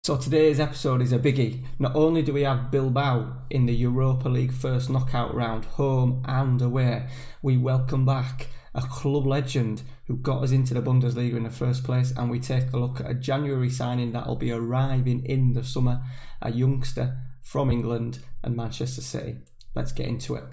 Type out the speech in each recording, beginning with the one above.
So today's episode is a biggie. Not only do we have Bilbao in the Europa League first knockout round, home and away, we welcome back a club legend who got us into the Bundesliga in the first place, and we take a look at a January signing that will be arriving in the summer, a youngster from England and Manchester City. Let's get into it.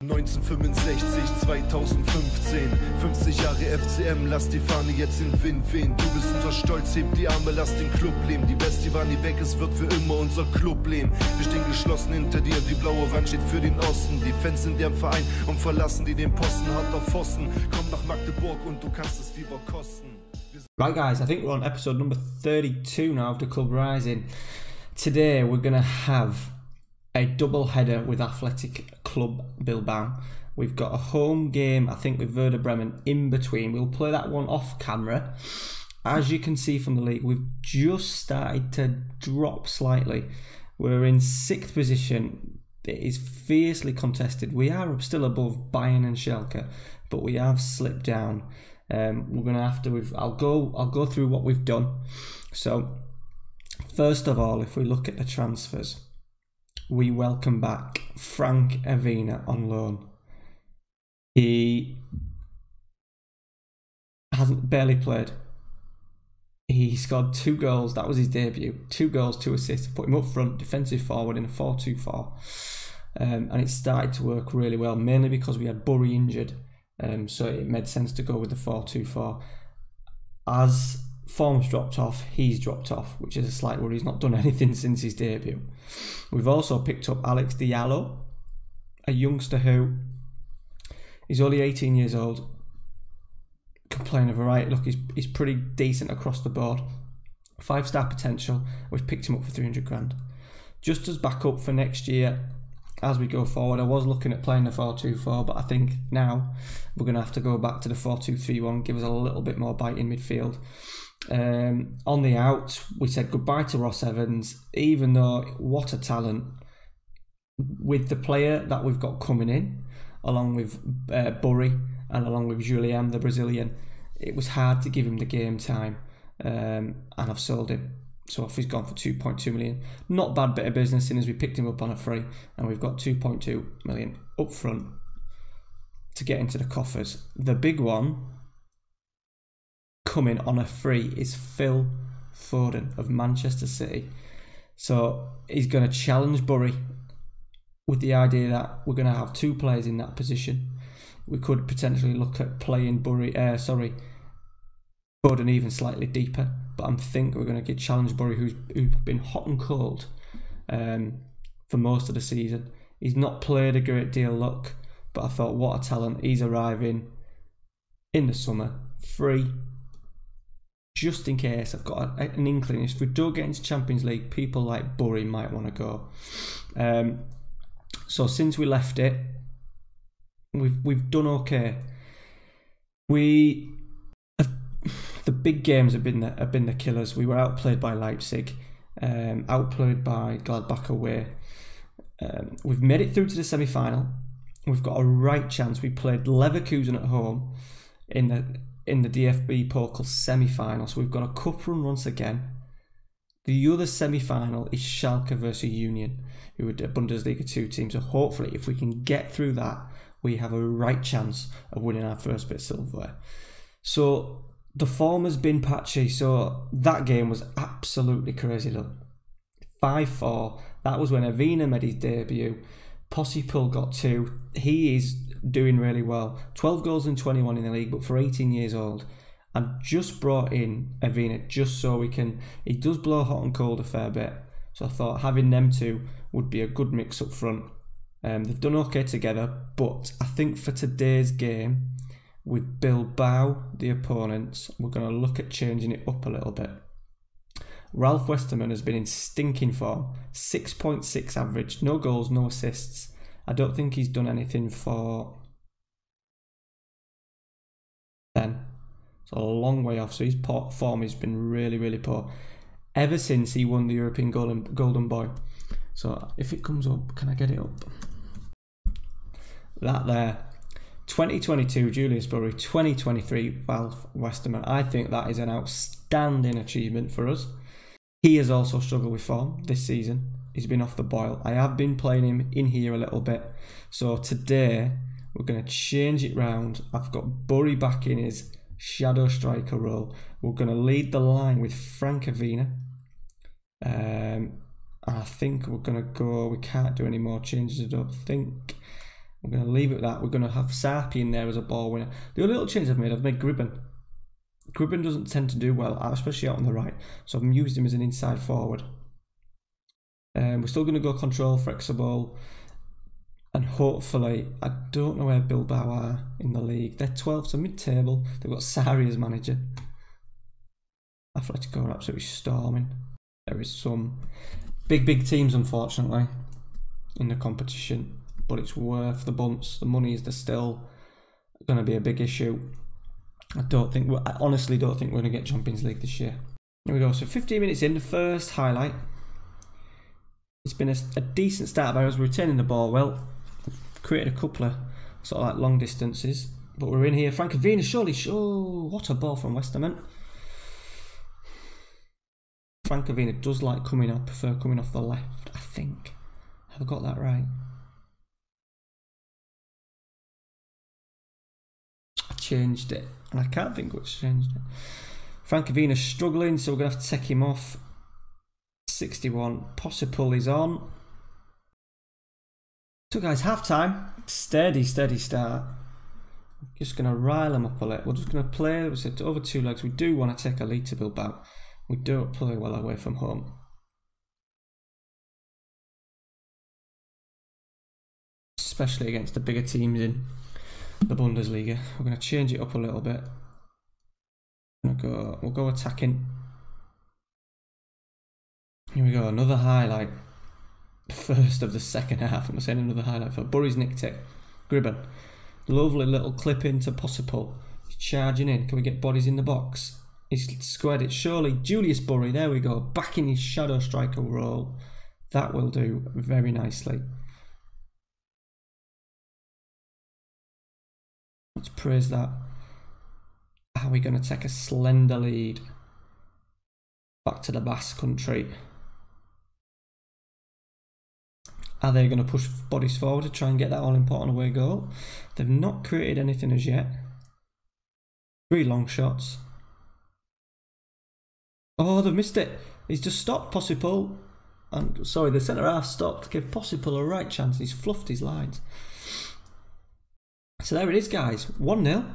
1965, 2015, 50 Jahre FCM, lass die Fahne jetzt in Wind wehen. Du bist unser Stolz, heb die Arme, lass den Club leben. Die Bestie war nie weg, es wird für immer unser Club leben. Wir stehen geschlossen hinter dir, die blaue Wand steht für den Osten. Die Fans sind der Verein und verlassen die den Posten hart auf Pfosten. Komm nach Magdeburg und du kannst es lieber kosten. Right guys, I think we're on episode number 32 now of the Club Rising. Today we're going to have a double header with Athletic Club Bilbao. We've got a home game, I think, with Werder Bremen in between. We'll play that one off camera. As you can see from the league, we've just started to drop slightly. We're in 6th position. It is fiercely contested. We are still above Bayern and Schalke, but we have slipped down. We're gonna have to. I'll go through what we've done. So, first of all, if we look at the transfers, we welcome back Frank Evina on loan. He hasn't barely played. He scored 2 goals. That was his debut. 2 goals, 2 assists. Put him up front, defensive forward in a 4-2-4. And it started to work really well, mainly because we had Burry injured. So it made sense to go with the 4-2-4. As form's dropped off, he's dropped off, which is a slight worry. He's not done anything since his debut. We've also picked up Alex Diallo, a youngster who is only 18 years old. Can play in a variety. Look, he's pretty decent across the board. 5-star potential. We've picked him up for 300 grand. Just as backup for next year as we go forward. I was looking at playing the 4-2-4, but I think now we're going to have to go back to the 4-2-3-1, give us a little bit more bite in midfield. On the out, we said goodbye to Ross Evans, even though what a talent. With the player that we've got coming in, along with Burry and along with Julian, the Brazilian, it was hard to give him the game time, and I've sold him. So off he's gone for 2.2 million. Not bad bit of business in as we picked him up on a free, and we've got 2.2 million up front to get into the coffers. The big one coming on a free is Phil Foden of Manchester City. So he's going to challenge Burry with the idea that we're going to have 2 players in that position. We could potentially look at playing Foden even slightly deeper, but I think we're going to get challenge Burry, who's been hot and cold for most of the season. He's not played a great deal, look, but I thought, what a talent. He's arriving in the summer, free, just in case. I've got an inkling. If we do get into Champions League, people like Burry might want to go. So since we left it, we've done okay. The big games have been the killers. We were outplayed by Leipzig, outplayed by Gladbach away. We've made it through to the semi-final. We've got a right chance. We played Leverkusen at home in the DFB Pokal semi-final. So we've got a cup run once again. The other semi-final is Schalke versus Union, who are the Bundesliga 2 team. So hopefully, if we can get through that, we have a right chance of winning our first bit of silverware. So the form has been patchy. So that game was absolutely crazy. Look, 5-4. That was when Evina made his debut. Possipul got 2. He is doing really well. 12 goals and 21 in the league, but for 18 years old. I've just brought in Evina just so we can. He does blow hot and cold a fair bit. So I thought having them 2 would be a good mix up front. They've done okay together, but I think for today's game, with Bilbao, the opponents, we're going to look at changing it up a little bit. Ralph Westermann has been in stinking form. 6.6 average, no goals, no assists. I don't think he's done anything for 10. So a long way off. So his form has been really, really poor ever since he won the European Golden Boy. So if it comes up, can I get it up? That there. 2022 Julius Burry, 2023 Ralph Westermann. I think that is an outstanding achievement for us. He has also struggled with form this season. He's been off the boil. I have been playing him in here a little bit. So today, we're going to change it round. I've got Bury back in his shadow striker role. We're going to lead the line with Frank Evina. I think we're going to go... We can't do any more changes, I don't think. We're going to leave it at that. We're going to have Sarpi in there as a ball winner. The only little change I've made Gribben. Gribben doesn't tend to do well, especially out on the right. So I've used him as an inside forward. We're still going to go control, flexible. And hopefully, I don't know where Bilbao are in the league. They're 12th to mid-table. They've got Sarri as manager. Atletico are absolutely storming. There is some big teams, unfortunately, in the competition. But it's worth the bumps. The money is still going to be a big issue. I honestly don't think we're going to get Champions League this year. Here we go. So 15 minutes in, the first highlight. It's been a decent start by us retaining the ball well. We've created a couple of sort of like long distances. But we're in here. Frank Evina, surely. Oh, what a ball from West Ham. Frank Evina does like coming up, prefer coming off the left, I think. Have I got that right? I changed it, and I can't think what's changed it. Frank Evina's struggling, so we're going to have to take him off. 61. Possible is on. So guys, half time. Steady start. Just going to rile them up a little. We're just going to play over two legs. We do want to take a lead to Bilbao. We don't play well away from home. Especially against the bigger teams in the Bundesliga. We're going to change it up a little bit. We'll go attacking. Here we go, another highlight. The first of the second half. I'm saying another highlight for Bury's nicked it. Gribben. Lovely little clip into Possible. He's charging in. Can we get bodies in the box? He's squared it. Surely Julius Bury. There we go. Back in his shadow striker role. That will do very nicely. Let's praise that. Are we going to take a slender lead back to the Basque country? Are they going to push bodies forward to try and get that all-important away goal? They've not created anything as yet. 3 long shots. Oh, they've missed it. He's just stopped Possible. And sorry, the centre-half stopped. Give Possible a right chance. He's fluffed his lines. So there it is, guys. 1-0.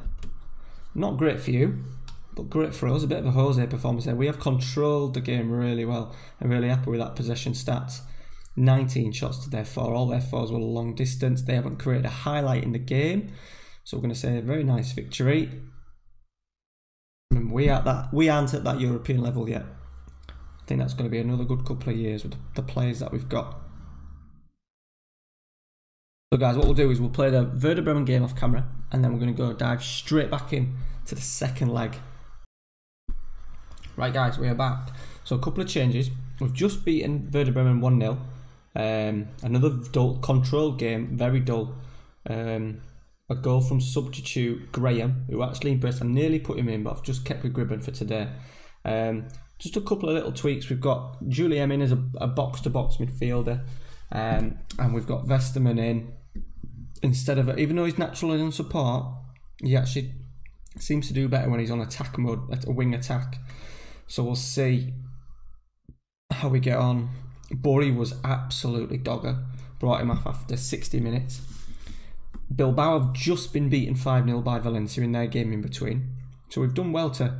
Not great for you, but great for us. A bit of a Jose performance there. We have controlled the game really well. I'm really happy with that possession stats. 19 shots to their 4. All their 4s were long distance. They haven't created a highlight in the game. So we're going to say a very nice victory. Remember, we aren't at that European level yet. I think that's going to be another good couple of years with the players that we've got. So guys, what we'll do is we'll play the Werder Bremen game off camera, and then we're going to go dive straight back in to the second leg. Right guys, we are back. So a couple of changes. We've just beaten Werder Bremen 1-0. Another dull, controlled game, very dull. A goal from substitute Graham, who actually impressed. I nearly put him in, but I've just kept with Gribben for today. Just a couple of little tweaks. We've got Julien in as a box-to-box midfielder, and we've got Vesterman in instead of, even though he's naturally on support, he actually seems to do better when he's on attack mode, a wing attack. So we'll see how we get on. Bury was absolutely dogger. Brought him off after 60 minutes. Bilbao have just been beaten 5-0 by Valencia in their game in between. So we've done well to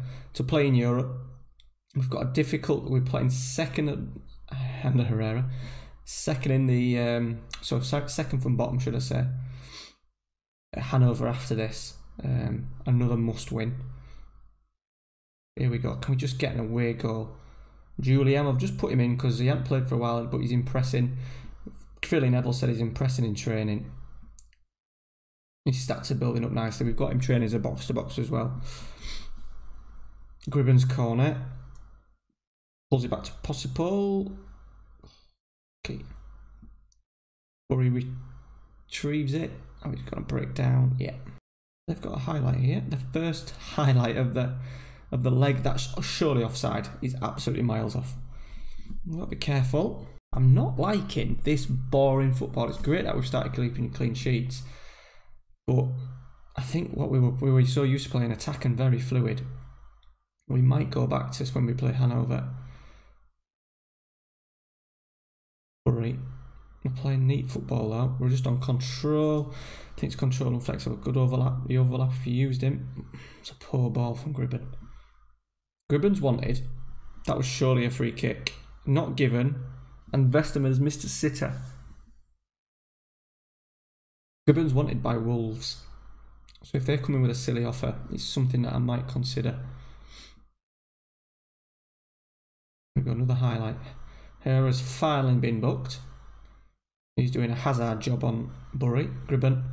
play in Europe. We've got a difficult, we're playing second under Herrera. Second in the, second from bottom, should I say. Hanover after this. Another must win. Here we go. Can we just get an away goal? Julien, I've just put him in because he hasn't played for a while, but he's impressing. Phil Neville said he's impressing in training. His stats are building up nicely. We've got him training as a box-to-box as well. Gribben's corner. Pulls it back to Possible. Okay. Bury retrieves it. Oh, he's going to break down. Yeah. They've got a highlight here. The first highlight of the leg that's surely offside is absolutely miles off. I've got to be careful. I'm not liking this boring football. It's great that we've started keeping clean sheets, but I think what we were so used to playing attack and very fluid. We might go back to this when we play Hanover. Alright, we're playing neat football out. We're just on control. I think it's control and flexible. Good overlap. The overlap if you used him. It's a poor ball from Gribben. Gribben's wanted. That was surely a free kick. Not given. And Vesterman has missed a sitter. Gribben's wanted by Wolves. So if they come in with a silly offer, it's something that I might consider. We've got another highlight. Here has finally been booked. He's doing a hazard job on Bury. Gribben.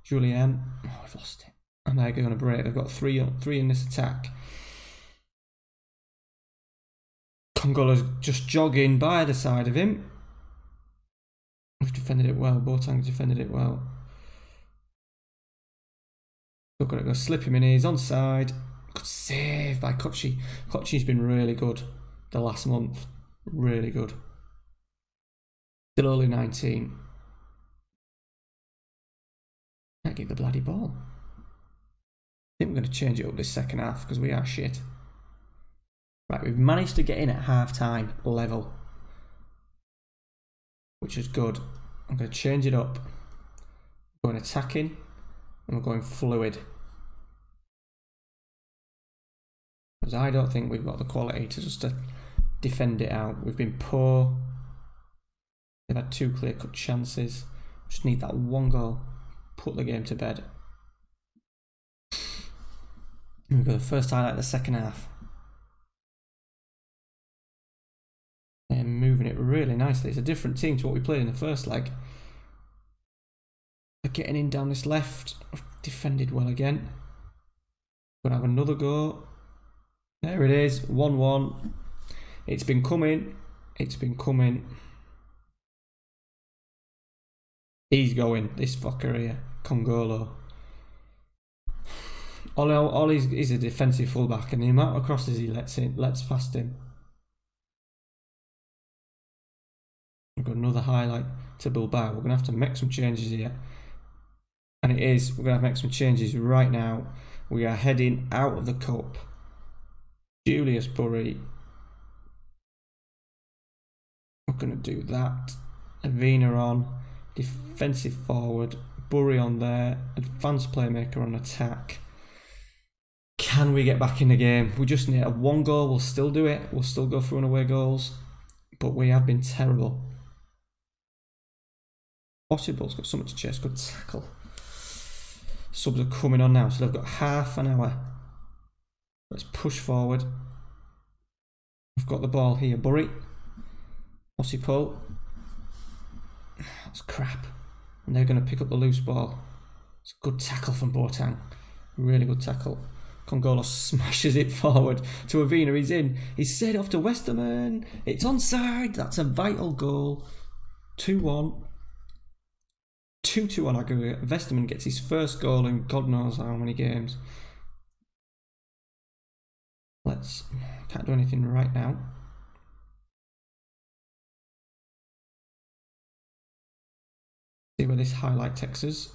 Julien. Oh, I've lost it. And they're going to break. They've got three in this attack. Congola's just jogging by the side of him. We've defended it well. Boateng's defended it well. We've got to go slip him in here. He's onside. Good save by Kochi. Kochi's been really good the last month. Really good. Still only 19. Can't get the bloody ball. I think we're going to change it up this second half because we are shit. Right, we've managed to get in at half-time level, which is good. I'm going to change it up. We're going attacking and we're going fluid. Because I don't think we've got the quality to just defend it out. We've been poor. They've had 2 clear-cut chances. Just need that 1 goal. Put the game to bed. And we've got the first highlight of the second half. They're moving it really nicely. It's a different team to what we played in the first leg. They're getting in down this left. I've defended well again. Gonna have another go. There it is. 1-1. It's been coming. It's been coming. He's going. This fucker here. Congolo. All he's a defensive fullback, and the amount of crosses he lets past him. We've got another highlight to Bilbao. We're going to have to make some changes here. And it is. We're going to have to make some changes right now. We are heading out of the cup. Julius Bury. We're going to do that. Evina on. Defensive forward. Bury on there. Advanced playmaker on attack. Can we get back in the game? We just need a 1 goal. We'll still do it. We'll still go through and away goals. But we have been terrible. Possible's got so much chase. Good tackle. Subs are coming on now, so they've got half an hour. Let's push forward. We've got the ball here. Bury. Ossie pull. That's crap. And they're going to pick up the loose ball. It's a good tackle from Boateng. Really good tackle. Congolo smashes it forward to Evina. He's in. He's set off to Westerman. It's onside. That's a vital goal. 2-1. 2-2 on aggregate. Westerman gets his first goal in God knows how many games. Can't do anything right now. See where this highlight takes us.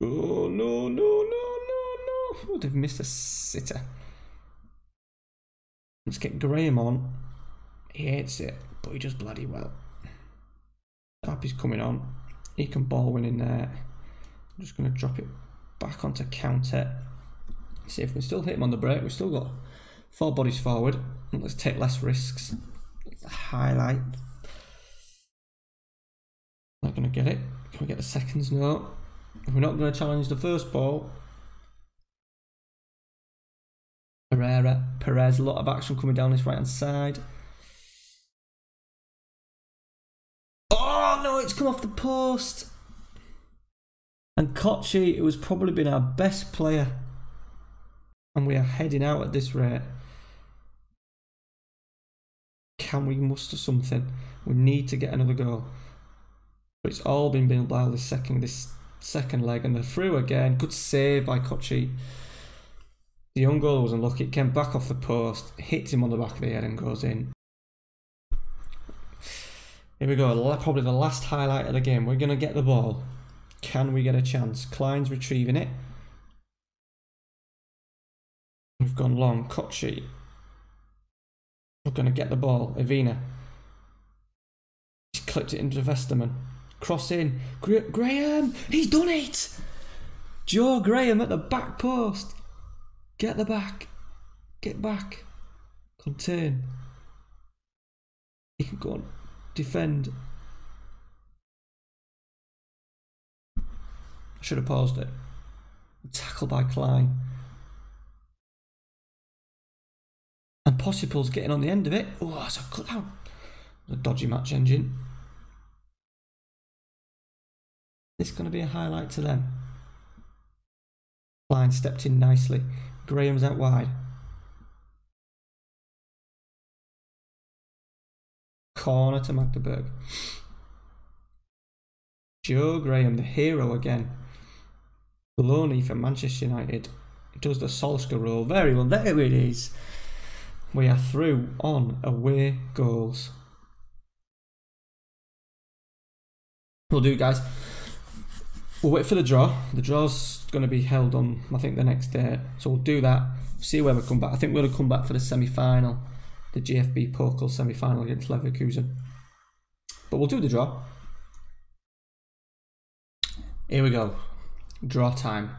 Oh no, no, no, no, no. They've missed a sitter. Let's get Graham on. He hates it, but he does bloody well. Darby's coming on. He can ball win in there. I'm just going to drop it back onto counter. See if we can still hit him on the break. We've still got 4 bodies forward. Let's take less risks. Highlight. Not going to get it. Can we get the seconds? No. We're not going to challenge the first ball. Perez, a lot of action coming down this right hand side. Oh no, it's come off the post. And Kochi, who has probably been our best player. And we are heading out at this rate. Can we muster something? We need to get another goal. But it's all been Bilbao this second leg, and they're through again. Good save by Kochi. The young goal was unlucky. It came back off the post, hits him on the back of the head and goes in. Here we go, probably the last highlight of the game. We're going to get the ball. Can we get a chance? Klein's retrieving it. We've gone long. Kochi. We're going to get the ball. Evina. He's clipped it into Vesterman. Cross in. Graham! He's done it! Joe Graham at the back post. Get the back. Get back. Contain. He can go on. Defend. I should have paused it. Tackle by Klein. And Possible's getting on the end of it. Oh, that's a cut out. A dodgy match engine. This is going to be a highlight to them. Klein stepped in nicely. Graham's out wide. Corner to Magdeburg. Joe Graham, the hero again. Baloney for Manchester United. Does the Solskjaer role very well. There it is. We are through on away goals. We'll do, guys. We'll wait for the draw. The draw's going to be held on, I think, the next day. So we'll do that. See where we come back. I think we're going to come back for the semi-final. The GFB Pokal semi-final against Leverkusen. But we'll do the draw. Here we go. Draw time.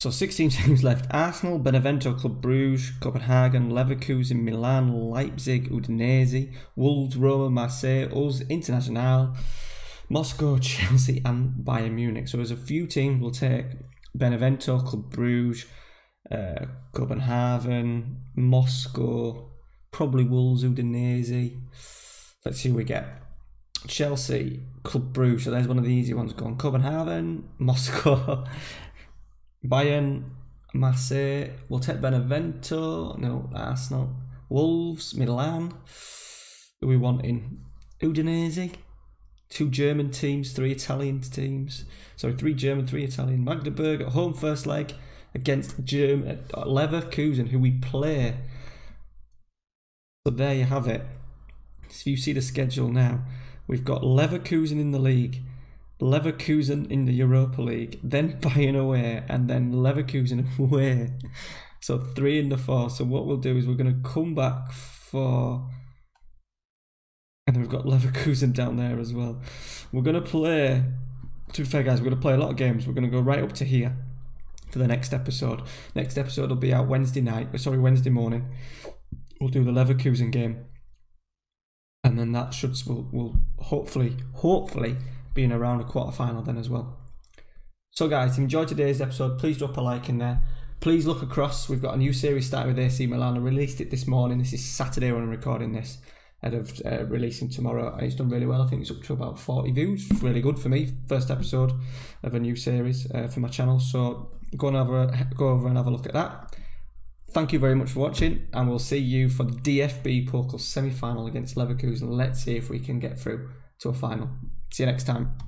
So 16 teams left. Arsenal, Benevento, Club Bruges, Copenhagen, Leverkusen, Milan, Leipzig, Udinese, Wolves, Roma, Marseille, us, Internazionale, Moscow, Chelsea and Bayern Munich. So there's a few teams. We'll take Benevento, Club Bruges, Copenhagen, Moscow, probably Wolves, Udinese. Let's see who we get. Chelsea, Club Bruges. So there's one of the easy ones going. Copenhagen, Moscow, Bayern, Marseille. We'll take Benevento. No, Arsenal. Wolves, Milan. Who we want in? Udinese. 2 German teams, 3 Italian teams. Sorry, 3 German, 3 Italian. Magdeburg at home first leg against Leverkusen, who we play. So there you have it. If you see the schedule now, we've got Leverkusen in the league, Leverkusen in the Europa League, then Bayern away, and then Leverkusen away. So 3 in the 4. So what we'll do is we're going to come back for... And then we've got Leverkusen down there as well. We're going to play... To be fair, guys, we're going to play a lot of games. We're going to go right up to here for the next episode. Next episode will be out Wednesday morning. We'll do the Leverkusen game. And then that will hopefully be in around a quarter-final then as well. So guys, if you enjoyed today's episode, please drop a like in there. Please look across. We've got a new series starting with AC Milan. I released it this morning. This is Saturday when I'm recording this, ahead of releasing tomorrow. And it's done really well. I think it's up to about 40 views. It's really good for me. First episode of a new series for my channel. So go over and have a look at that. Thank you very much for watching, and we'll see you for the DFB Pokal semi-final against Leverkusen. Let's see if we can get through to a final. See you next time.